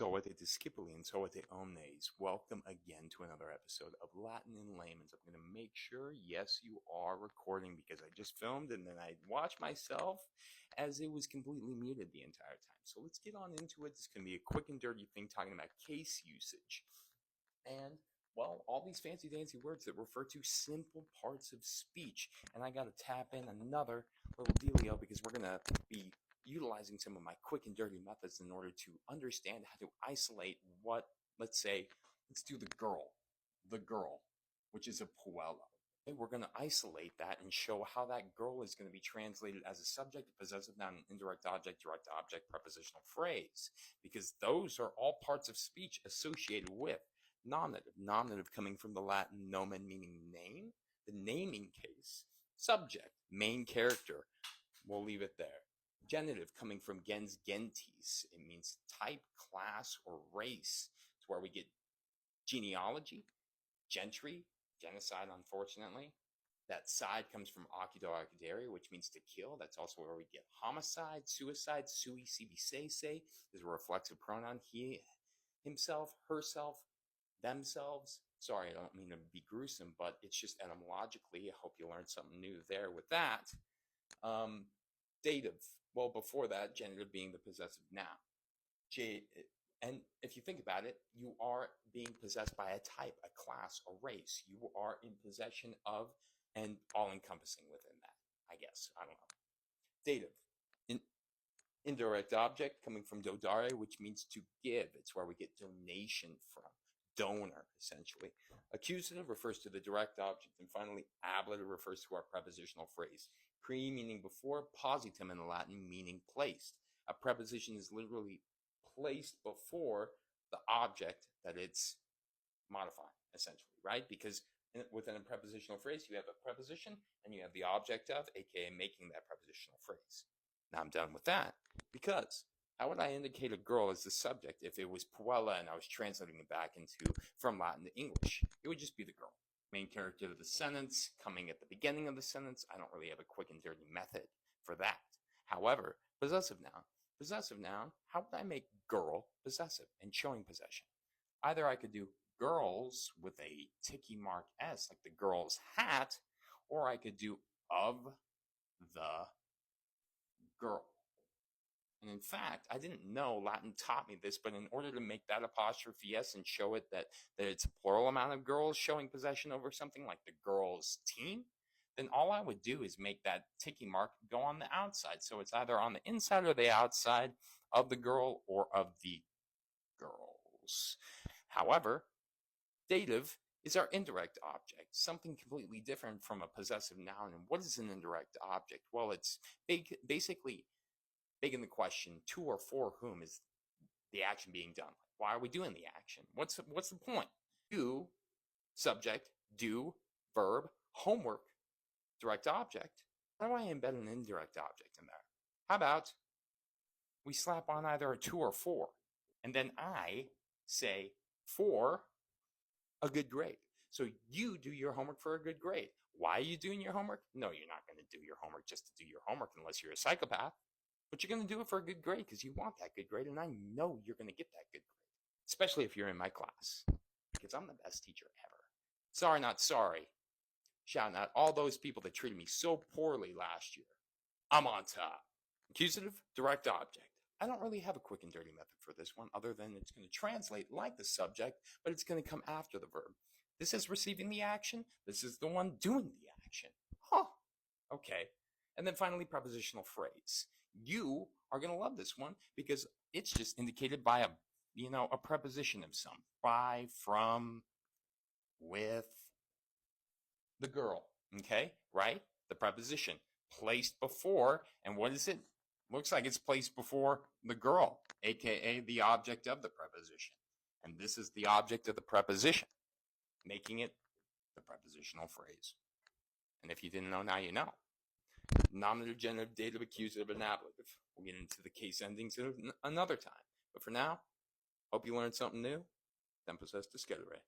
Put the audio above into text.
Zoete discipuli and zoete omnes. Welcome again to another episode of Latin in Layman's. I'm going to make sure, yes, you are recording because I just filmed and then I watched myself as it was completely muted the entire time. So let's get on into it. This is going to be a quick and dirty thing talking about case usage. And, well, all these fancy dancy words that refer to simple parts of speech. And I got to tap in another little dealio because we're going to be utilizing some of my quick and dirty methods in order to understand how to isolate what, let's do the girl, which is a puella. Okay, we're going to isolate that and show how that girl is going to be translated as a subject, a possessive noun, an indirect object, direct object, prepositional phrase, because those are all parts of speech associated with nominative. Nominative coming from the Latin nomen, meaning name, the naming case, subject, main character. We'll leave it there. Genitive coming from gens gentes. It means type, class, or race. It's where we get genealogy, gentry, genocide, unfortunately. That side comes from occido occidere, which means to kill. That's also where we get homicide, suicide, sui sibi se is a reflexive pronoun. He, himself, herself, themselves. Sorry, I don't mean to be gruesome, but it's just etymologically. I hope you learned something new there with that. Dative. Well, before that, genitive being the possessive noun. And if you think about it, you are being possessed by a type, a class, a race. You are in possession of and all-encompassing within that, I guess. I don't know. Dative. Indirect object coming from dodare, which means to give. It's where we get donation from. Donor, essentially. Accusative refers to the direct object. And finally, ablative refers to our prepositional phrase. Pre meaning before, positum in Latin meaning placed. A preposition is literally placed before the object that it's modifying, essentially, right? Because within a prepositional phrase, you have a preposition and you have the object of, aka making that prepositional phrase. Now I'm done with that, because how would I indicate a girl as the subject if it was puella and I was translating it back from Latin to English? It would just be the girl. Main character of the sentence coming at the beginning of the sentence. I don't really have a quick and dirty method for that. However, possessive noun. Possessive noun, how would I make girl possessive and showing possession? Either I could do girls with a ticky mark S, like the girl's hat, or I could do of the girl. And in fact, I didn't know Latin taught me this, but in order to make that apostrophe S and show it that it's a plural amount of girls showing possession over something like the girls' team, then all I would do is make that ticky mark go on the outside. So it's either on the inside or the outside of the girl or of the girls. However, dative is our indirect object, something completely different from a possessive noun. And what is an indirect object? Well, it's basically begging the question, to or for whom is the action being done? Why are we doing the action? What's the point? Do, subject, do, verb, homework, direct object. How do I embed an indirect object in there? How about we slap on either a to or for, and then I say for a good grade. So you do your homework for a good grade. Why are you doing your homework? No, you're not going to do your homework just to do your homework unless you're a psychopath. But you're going to do it for a good grade because you want that good grade, and I know you're going to get that good grade, especially if you're in my class, because I'm the best teacher ever. Sorry, not sorry. Shouting out all those people that treated me so poorly last year. I'm on top. Accusative, direct object. I don't really have a quick and dirty method for this one, other than it's going to translate like the subject, but it's going to come after the verb. This is receiving the action. This is the one doing the action. Huh. Okay. And then finally, prepositional phrase. You are going to love this one because it's just indicated by a preposition of some. By, from, with, the girl. Okay, right? The preposition placed before, and what is it? Looks like it's placed before the girl, aka the object of the preposition. And this is the object of the preposition, making it the prepositional phrase. And if you didn't know, now you know. Nominative, genitive, dative, accusative, and ablative. We'll get into the case endings another time. But for now, hope you learned something new. Tempus est discedere.